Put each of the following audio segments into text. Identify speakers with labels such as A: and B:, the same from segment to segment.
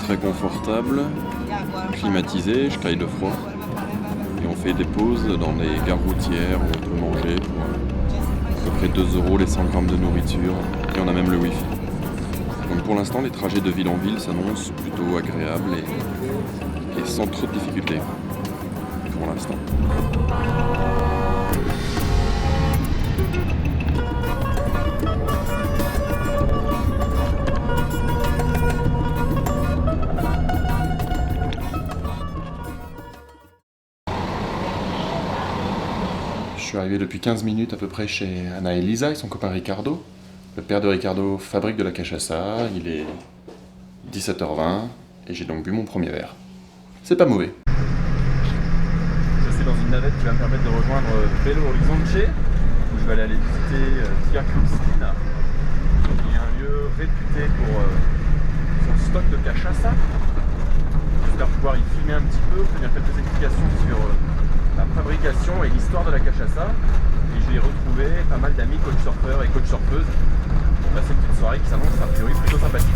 A: très confortable, climatisé, je caille de froid. Et on fait des pauses dans des gares routières où on peut manger pour à peu près 2 € les 100 grammes de nourriture. Et on a même le wifi. Donc pour l'instant, les trajets de ville en ville s'annoncent plutôt agréables et sans trop de difficultés. Pour l'instant. Je suis arrivé depuis 15 minutes à peu près chez Anna et Lisa et son copain Ricardo. Le père de Ricardo fabrique de la cachaça, il est 17h20 et j'ai donc bu mon premier verre. C'est pas mauvais.
B: Je suis dans une navette qui va me permettre de rejoindre Belo Horizonte, où je vais aller visiter Tia Cristina, qui est un lieu réputé pour son stock de cachaça. J'espère pouvoir y filmer un petit peu, obtenir quelques explications sur la fabrication et l'histoire de la cachaça. Et je vais y retrouver pas mal d'amis coach surfeurs et coach surfeuses pour passer une petite soirée qui s'annonce a priori plutôt sympathique.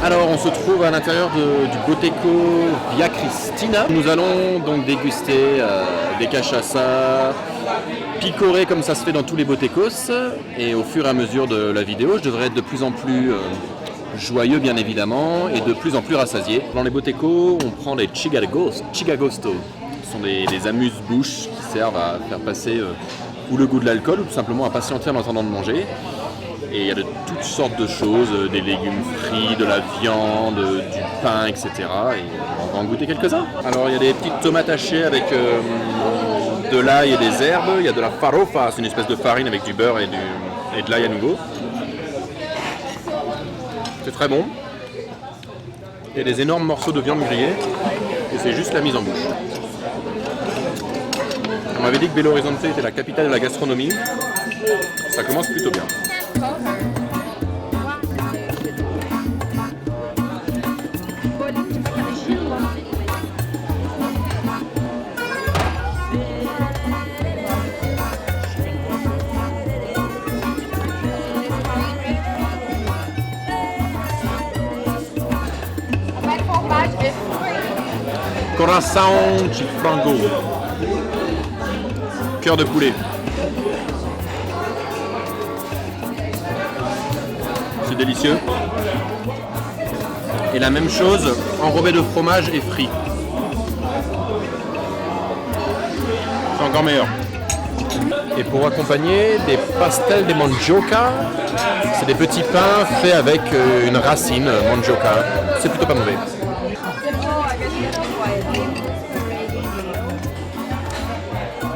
A: Alors on se trouve à l'intérieur du Boteco Via Cristina. Nous allons donc déguster des cachaça picorées comme ça se fait dans tous les botecos. Et au fur et à mesure de la vidéo, je devrais être de plus en plus joyeux bien évidemment et de plus en plus rassasié. Dans les botecos, on prend des chigagosto. Ce sont des amuse-bouches qui servent à faire passer ou le goût de l'alcool ou tout simplement à patienter en attendant de manger. Et il y a de toutes sortes de choses, des légumes frits, de la viande, du pain, etc. Et on va en goûter quelques-uns. Alors il y a des petites tomates hachées avec de l'ail et des herbes. Il y a de la farofa, c'est une espèce de farine avec du beurre et de l'ail à nouveau. C'est très bon. Il y a des énormes morceaux de viande grillée. Et c'est juste la mise en bouche. On m'avait dit que Belo Horizonte était la capitale de la gastronomie. Ça commence plutôt bien. Coração de frango. Cœur de poulet. C'est délicieux. Et la même chose, enrobé de fromage et frit. C'est encore meilleur. Et pour accompagner, des pastel de mandioca. C'est des petits pains faits avec une racine, mandioca. C'est plutôt pas mauvais.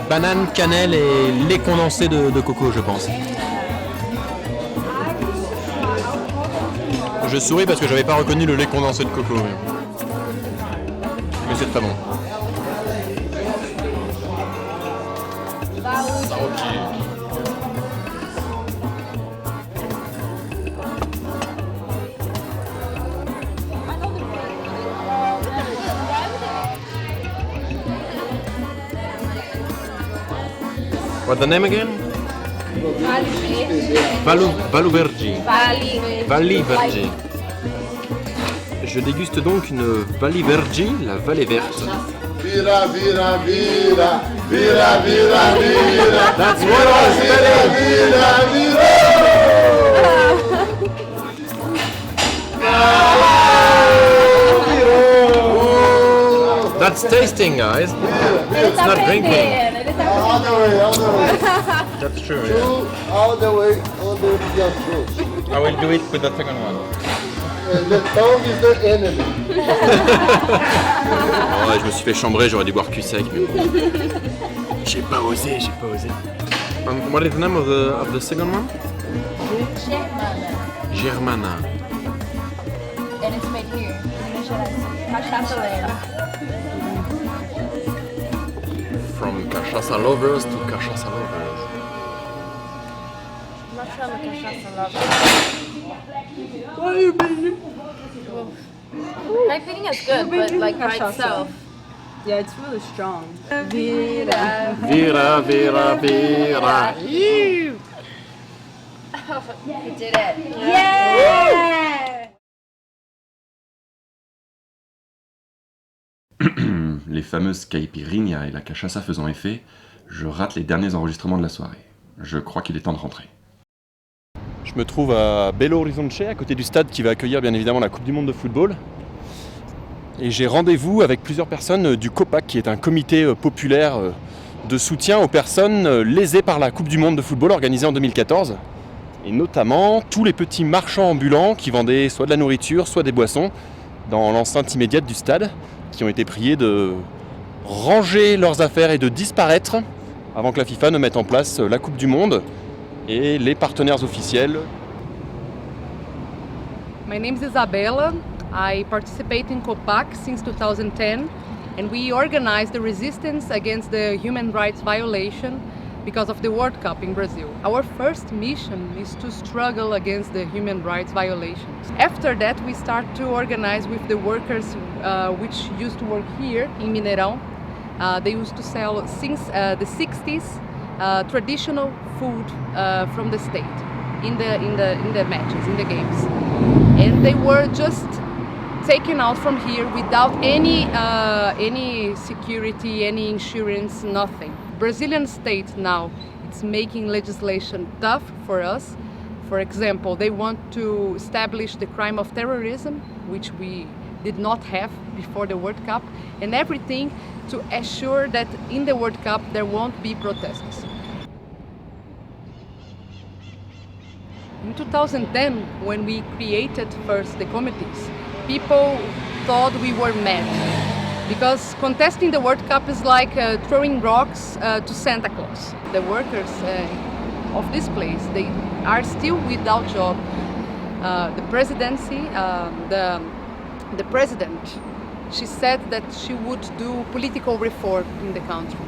A: Banane, cannelle et lait condensé de coco, je pense. Je souris parce que j'avais pas reconnu le lait condensé de coco. Mais c'est très bon. What's the name again? Valuvergi. Valivergi. Je déguste donc une Valivergi, la vallée verte.
C: Vira, vira, vira, vira, vira, vira.
A: That's what I was telling.
C: Vira, vira.
A: That's tasting, guys. It's not drinking.
C: All the way.
A: That's true, yeah.
C: All the way, just through.
B: I will do it with the second one.
C: The tongue is the enemy.
A: Oh, ouais, je me suis fait chambrer, j'aurais dû boire cul sec. Mais bon. J'ai pas osé. And what is the name of the second one? Germana.
D: And it's made here. Cachaça Land.
A: From cachaça lovers to cachaça lovers.
D: found the cachaça love. Caipirinha is good, but like by itself.
E: Yeah, it's really strong.
A: Vira, vira, vira.
D: You did it. Yeah!
B: Les fameuses caipirinha et la cachaça faisant effet, je rate les derniers enregistrements de la soirée. Je crois qu'il est temps de rentrer.
A: Je me trouve à Belo Horizonte, à côté du stade qui va accueillir bien évidemment la Coupe du Monde de football. Et j'ai rendez-vous avec plusieurs personnes du COPAC, qui est un comité populaire de soutien aux personnes lésées par la Coupe du Monde de football organisée en 2014. Et notamment tous les petits marchands ambulants qui vendaient soit de la nourriture, soit des boissons dans l'enceinte immédiate du stade, qui ont été priés de ranger leurs affaires et de disparaître avant que la FIFA ne mette en place la Coupe du Monde et les partenaires officiels.
E: My name is Isabella. I participate in COPAC since 2010, and we organize the resistance against the human rights violation because of the World Cup in Brazil. Our first mission is to struggle against the human rights violations. After that, we start to organize with the workers which used to work here in Mineirão. They used to sell since the 60s traditional food from the state in the matches, in the games, and they were just taken out from here without any security, any insurance, nothing. Brazilian state now it's making legislation tough for us. For example, they want to establish the crime of terrorism, which we did not have before the World Cup, and everything to assure that in the World Cup there won't be protests. In 2010, when we created first the committees, people thought we were mad because contesting the World Cup is like throwing rocks to Santa Claus. The workers of this place, they are still without job. The presidency, the president, she said that she would do political reform in the country.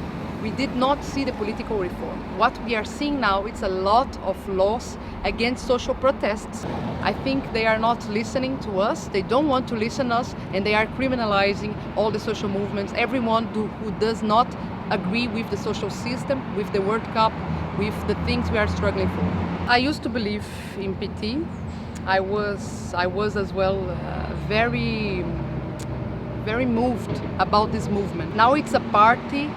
E: We did not see the political reform. What we are seeing now, it's a lot of laws against social protests. I think they are not listening to us, they don't want to listen to us, and they are criminalizing all the social movements, everyone who does not agree with the social system, with the World Cup, with the things we are struggling for. I used to believe in PT. I was as well very moved about this movement. Now it's a party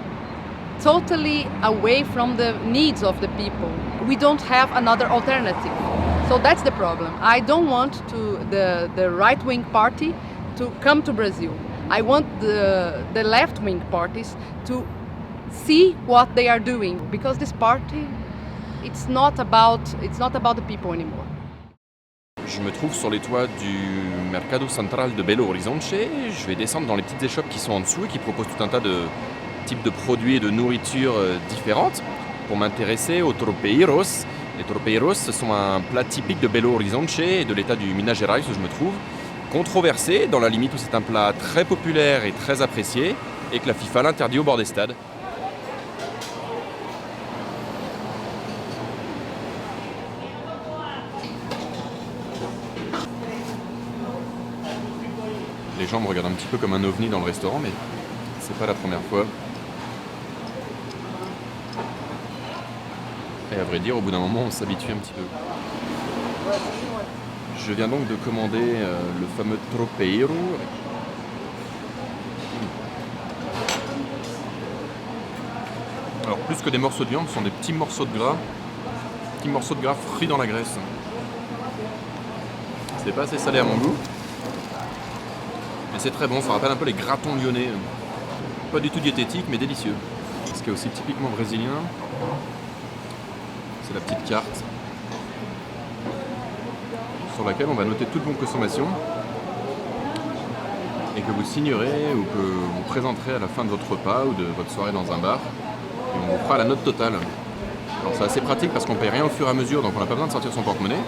E: totally away from the needs of the people. We don't have another alternative. So that's the problem. I don't want the right-wing party to come to Brazil. I want the left-wing parties to see what they are doing, because this party, it's not about the people anymore.
A: Je me trouve sur les toits du Mercado Central de Belo Horizonte. Je vais descendre dans les petites échoppes qui sont en dessous et qui proposent tout un tas de types de produits et de nourriture différentes pour m'intéresser aux tropeiros. Les tropeiros, ce sont un plat typique de Belo Horizonte et de l'état du Minas Gerais où je me trouve, controversé dans la limite où c'est un plat très populaire et très apprécié et que la FIFA l'interdit au bord des stades. Les gens me regardent un petit peu comme un ovni dans le restaurant, mais c'est pas la première fois. Et à vrai dire, au bout d'un moment, on s'habitue un petit peu. Je viens donc de commander le fameux tropeiro. Alors plus que des morceaux de viande, ce sont des petits morceaux de gras frits dans la graisse. C'est pas assez salé à mon goût. Mais c'est très bon, ça rappelle un peu les gratons lyonnais. Pas du tout diététique, mais délicieux. Ce qui est aussi typiquement brésilien, c'est la petite carte sur laquelle on va noter toute vos consommations et que vous signerez ou que vous présenterez à la fin de votre repas ou de votre soirée dans un bar. Et on vous fera la note totale. Alors c'est assez pratique parce qu'on paye rien au fur et à mesure, donc on n'a pas besoin de sortir son porte-monnaie.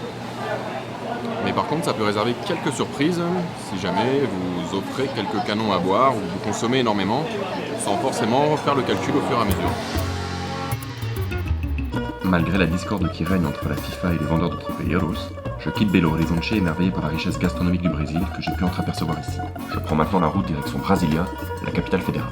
A: Mais par contre, ça peut réserver quelques surprises si jamais vous offrez quelques canons à boire ou vous consommez énormément sans forcément faire le calcul au fur et à mesure.
F: Malgré la discorde qui règne entre la FIFA et les vendeurs de tropeiros, je quitte Belo Horizonte émerveillé par la richesse gastronomique du Brésil que j'ai pu entreapercevoir ici. Je prends maintenant la route direction Brasilia, la capitale fédérale.